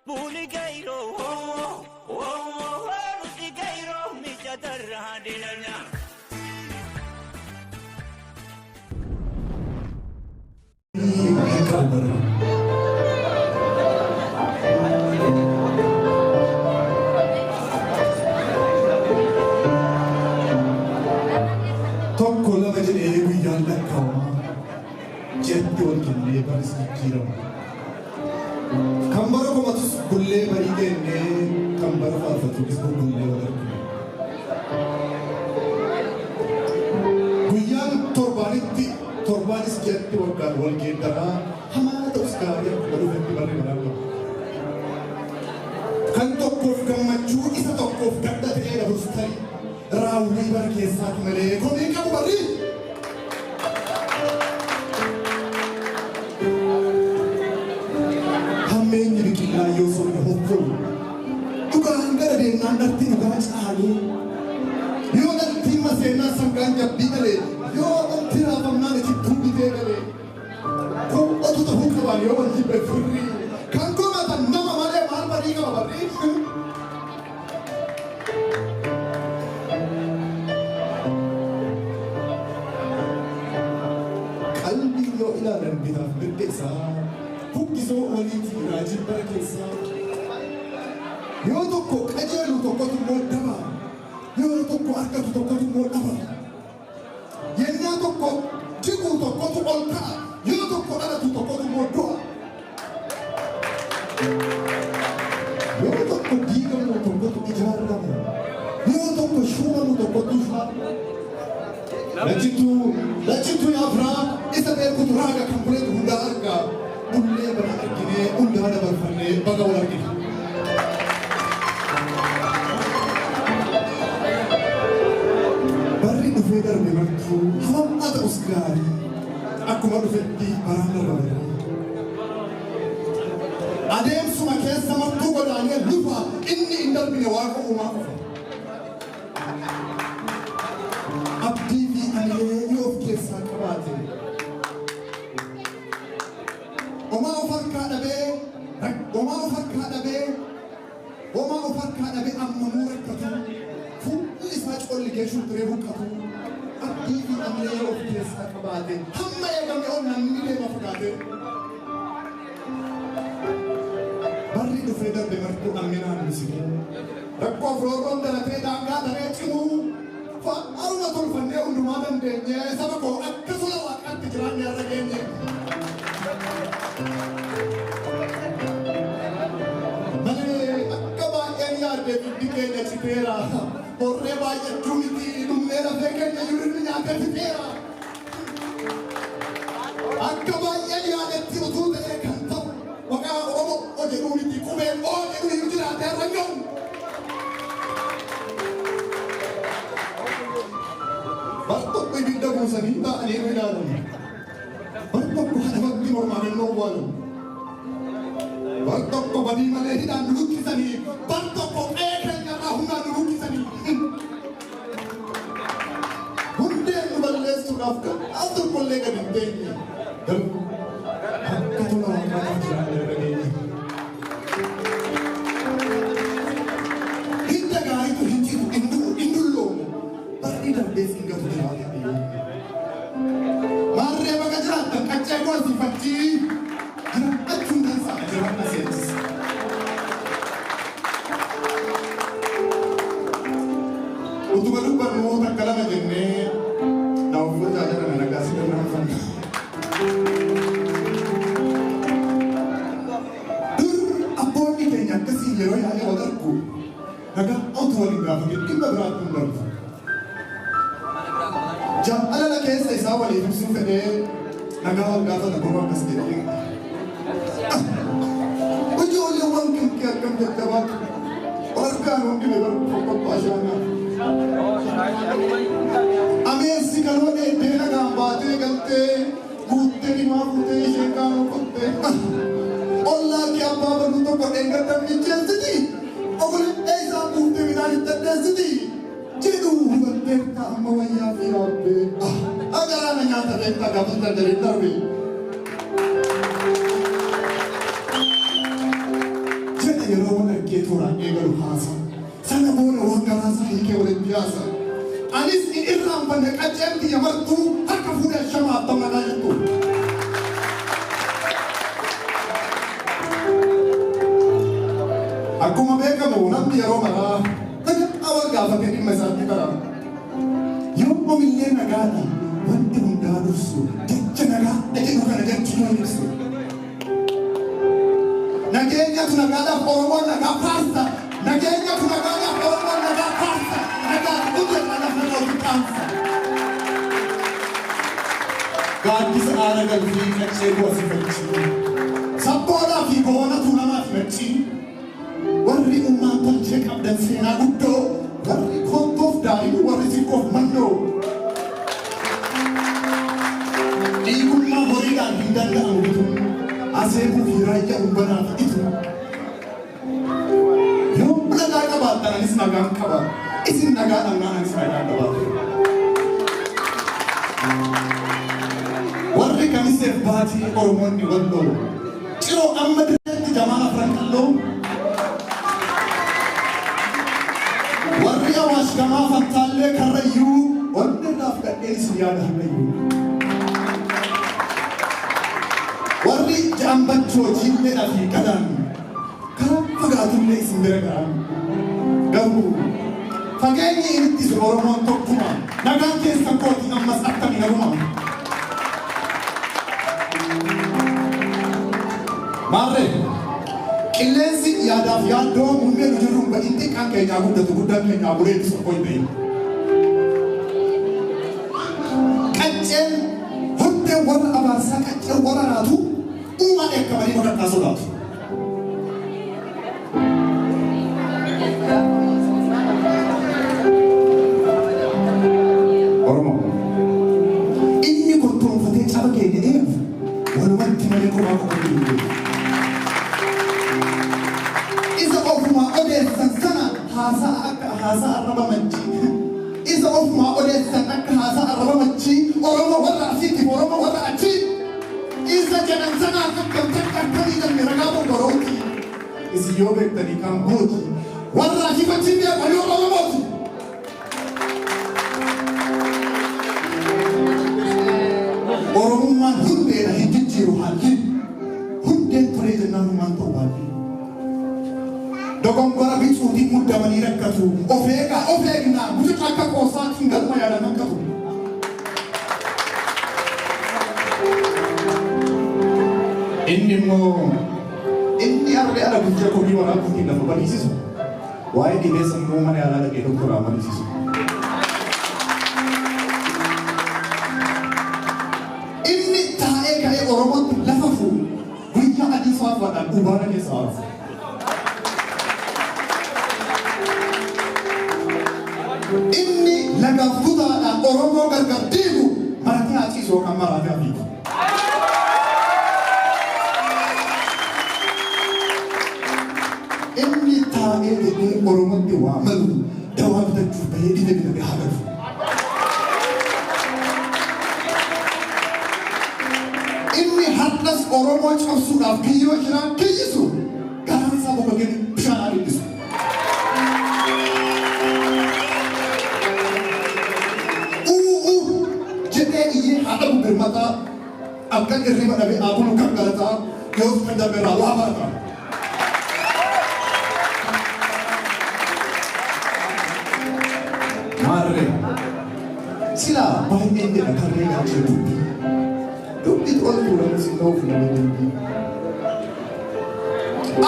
Puligairo, Puligairo, Michatarradinanya. Tokko lama jedhee guyyaan lakkaa'uma jetti wal kennee barsiis jijjiirama. Kan bara komatus bullee barii kennee kan bara faarfatuunis bullee wal argina. Guyyaan torbaanis jetti waggaan wal geeddaraa hamaa ta'us gaarii akkuma dhufetti barri baraa qaba. Kan tokkoof gammachuu isa tokkoof gadda ta'ee dhabus tarii raawwii bara keessaati malee komii qabu barri. Hammeenyi biqilaa yoo sobne hoffolu dhugaan gara deemnaan dharti dhugaa caaluu yoo dhalti maseenaa sangaan jabbii galee yoo dhalti raafamnaan itti tumbitee galee kun otu ta'uu qabaan yoo wal jibbe firrii kan komatan nama malee maal barii qaba barri. Qalbii yoo ilaalan bitaaf mirga isaa buqqisoo waliitii raajii bara keessaa yoo tokko qajeelu tokkotu immoo daba yoo tokko argatu tokkotu immoo dhaba yennaa tokko jigu tokkotu ol ka'a yoo tokko dhalatu tokkotu immoo du'a yoo tokko diigamu tokkotu ijaaramu yoo tokko shuumamu tokkotu shaamu. Lachitu yaafraa isa beekutu raaga kan buleetu hundaa argaa bullee bana arginee hundaa dabarfannee baga wal argina. Barri dhufee darbe martuu hamammaa ta'us gaarii akkuma dhufetti baraan darbabaree. Adeemsuma keessa martuu godaanee lufa inni hin darbine waaqa uumaa qofa. Abdii fi alee yoo of keessaa qabaate homaa of harkaa dhabee ammamuu rakkatu fuulli isaa colligee shulturee buqqatu abdii fi alee yoo of keessaa qabaate hamma eegame ol namni deema fagaate. Barri dhufee darbe martuu amminaan misikee rakkoof roorroon dalatee daangaa daree cimuu Aruna tolfannee hundumaa dandeenye saba koo akkasuma waaqaatti jiraanne har'a geenye. Malee akka baay'een yaadee dubbi keenya citeera. Horree baay'achuu miti dhummee lafee keenya yurirri nyaatee fixeera. Akka baay'een yaadetti utuu ta'ee kan ta'u maqaa Oromoo jedhuu miti qubeen oo jedhu hin jiraate har'a gahu. Bartokko ibidda buusanii ta'anii nu ilaalan. Bartokko haadha bakki mormaan owwaalan. Bartokko badii malee hidhaan nu lukkisanii. Bartokko qe'ee keenyarraa humnaan nu lukkisanii. Hundeen nu balleessuudhaaf kan as tokkollee gadi hin teenye. Garuu akka tola waaqaadhaaf jiraan irra geenye. Hidda gaariitu hin jiru hin dulloomu. Barri darbees hin gatu jiraate. Maarree baga jiraattan qaccee goosiifachii jiraachuun dansaa jiraan aseensis. Utuma dubbannu takka lama jennee na uffata jedhame nagaa si dandaanfanna. Dur abboonni keenya akkasii yeroo yaa'ee wal argu nagaa otu waliin gaafate dhimma biraatti hin darbu. Jaalala keessa isaa waliif ibsuu fedhee nagaa wal gaafata gurra akkas jedhee. Ijoolleewwan keenya akkam jajjabaatu wargaan hundi dabaru qoqqobbaa shaanaa. Ameessi kaloo dheeddee nagaan baatee galtee guuttee himaa fuutee ishee qaama qottee. Ollaa kee abbaa baduu tokko dheengaddan micheessiti. Ogolee isaa guuttee midhaan itti addeessiti. Jedhu hubatteetta amma wayyaa fi yaabbee. Agaraana nyaata beektaa gaafa daldalii darbe. Jedhe yeroo wal argee tooraan eegalu haasa. Sana booda waan garaasaa hiikee walitti yaasa. Anis irraanfanne qacceen biyya martuu harka fuudhee shamaa abbamadhaa jettu. Akkuma beekamu namni yeroo maraa awal gaafatee dhimma isaatti barama. Yoo omillee nagaadha wanti hundaa dursu jecha nagaa jedhu kana jechuu yoo ibsu. Nageenyatu nagaadhaaf Oromoon nagaa faarsa. Nageenyatu nagaadhaaf Oromoon nagaa faarsa. Nagaa hojjetanaaf nagaa hojjetaansa. Gaaddisa aara galfii qaccee bu'aa sifachi. Sabboodhaa fi boonatu namaaf machi. Warri ummaan tolchee qabdan seenaa guddoo. Warri koontoof daa'imuu warri sikkoof mandoo. Dhiigummaa horiidhaan hin danda'amu bituun. Aseeku fi raayyaa ubbanaaf itu. Yoo nagaa qabaattan anis nagaan qaba. Isin nagaa dhabnaan anis nagaa qabaatu. Warri kamiseef baatii Oromoonni walloo. Ciroo amma direetti jamaa afran qalloo. Warri Awaash gamaa Fantaallee Karrayyuu. Wanni irraaf gadhee isin yaada hammayyuu. Warri jambachoo jillee fi galaan karaa fagaatullee isin bira ga'an. Garuu fageenyi innis Oromoon tokkuma nagaan keessa kooti ammas akkami naruma. Maarree qilleensi yaadaaf yaaddoo muummee nu jirruun badinti kan keenyaa guddatu guddaan keenyaa buree bisu qoy ta'e. Qacceen hundee warra abaarsaa qacceen warra raatu. Uma eekkamanii godhadhaa sodaatu. Oromoo inni kurtoonfatee caba keenya eegu walumatti malee kophaa kophaa jiru. Isa ofumaa odeessan sana haasaa akka haasaa arraba machii. Isa ofumaa odeessan akka haasaa arraba machii. Oromoo warra asiitiif Oromoo warra achii. Isa jedhan sanaa akkam takkaakkanii dambe ragaa bobborooti. Isi yoo beektanii kan booti. Warra akifachiin beekan yoo Oromooti. Oromummaan hundeedha hin jijjiiru haalli. Hundeen turee jennaan hummaan ta'u haalli. Dogongora bicuutiin muddamanii rakkatu. Of eegaa of eegnaa mucuca akka qoosaatiin galma yaadan hakkatu. Inni immoo inni arre ala guddaa komii waraabuutiin lafa barsiisu. Waa'ee dhibeessa immoo mana yaalaa dhaqee doktoraa barsiisu. Inni taa'ee ka'ee Oromootti lafa fuudhu guyyaa adii faafaadhaan ubaana keessa haarfu. Inni lagaaf tutaadhaan Oromoo gargar diigu maratee haciisoo kan maraatee hafiigu. Inni taa'ee jedhee Oromootti waa malu dawaa bitachuuf bahee dhibee haa galu. Inni har'as Oromoo cabsuudhaaf kiyyoo jiraan kiyyisu garaan isaa boqa gadi bishaan adeemsisu. Jedhee iyyee haadha birmataa akka irriba dhabee aabulu kan galataa yoo kan darbeeraa waa barataa. Maarree silaa baay'een jedha karree gaachee dubbii. Dubbii ol fuudhamu si ta'uu fi nama dubbii.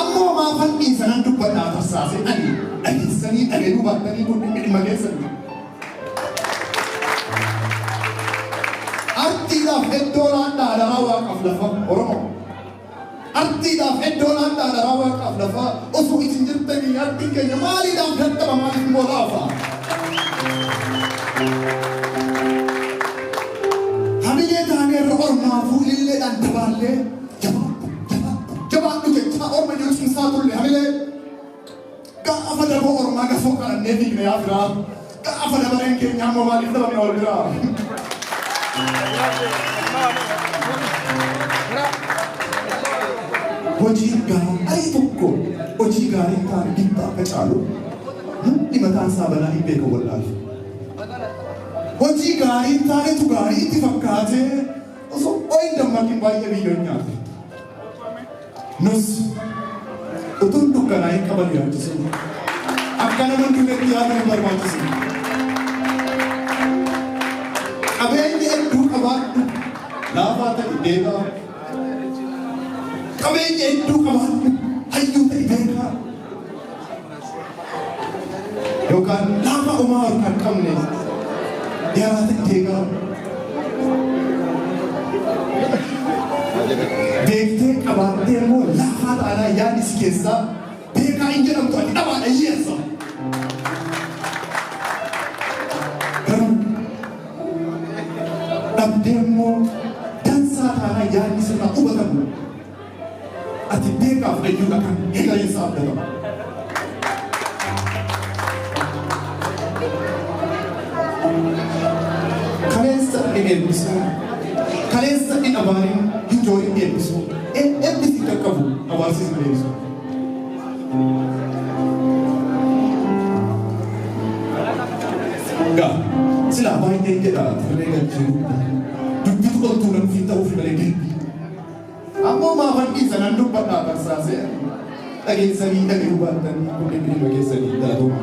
Ammoo maafan dhiisanan dubbadhaa tarsaase ani dhageessanii dhageenuu baattanii kun dhimma keessanii. Artiidhaaf iddoo laadhaa alaraa waaqaaf lafa Oromoo. Artiidhaaf iddoo laadhaa alaraa waaqaaf lafa osoo isin jirtanii artiin keenya maaliidhaaf dadhaba maaliif immoo laafa. Hamilee taanee irra ormaafuu illeedhaan dabaallee jabaadhu jechaa orma jiru sun isaa tulle hamilee gaafa daboo ormaa gasoo kadhannee fiigne yaa firaa gaafa dabareen keenyaa immoo maaliif dabamne ol biraa. Hojii gahaa ta'i tokko hojii gaarii hin taane dhiibbaa akka caalu namni mataan isaa banaa hin beeka wallaalu. Hojii gaarii hin taanetu gaarii itti fakkaatee osoo ooyin dammaqin baay'ee biyyoon nyaate. Nus utuun dukkanaa hin qaban yaachisu. Akka nama dunetti yaada hin barbaachisu. Qabeenya hedduu qabaadhu laafaa ta'e deemaa. Qabeenya hedduu qabaadhu hayyuu ta'e beekaa. Yookaan laafa homaa harkaan qabne yaada ta'e deegaa. Beektee qabaattee immoo laafaa ta'anaa yaadni si keessaa beekaa hin jedhamtu ati dhabaadha hiyyeessa. Dhabdee immoo dansaa ta'anaa yaadni sirraa hubatamu ati beekaaf hayyuudha kan eegalensa abdatama. Kaleessa hin eebbisu, kaleessa hin abaarin hijoo hin eebbisu, eebbisi qaqqabu hawaasni hin eebbisu. Gaa silaa baay'ee jedha turee galchuu dubbitu oltuu namni ta'uuf malee dilbii. Ammoo maafan dhiisa nan dubbadhaa barsaasee dhageessanii dhagee hubattanii kunneen dhaggeessanii daatuma.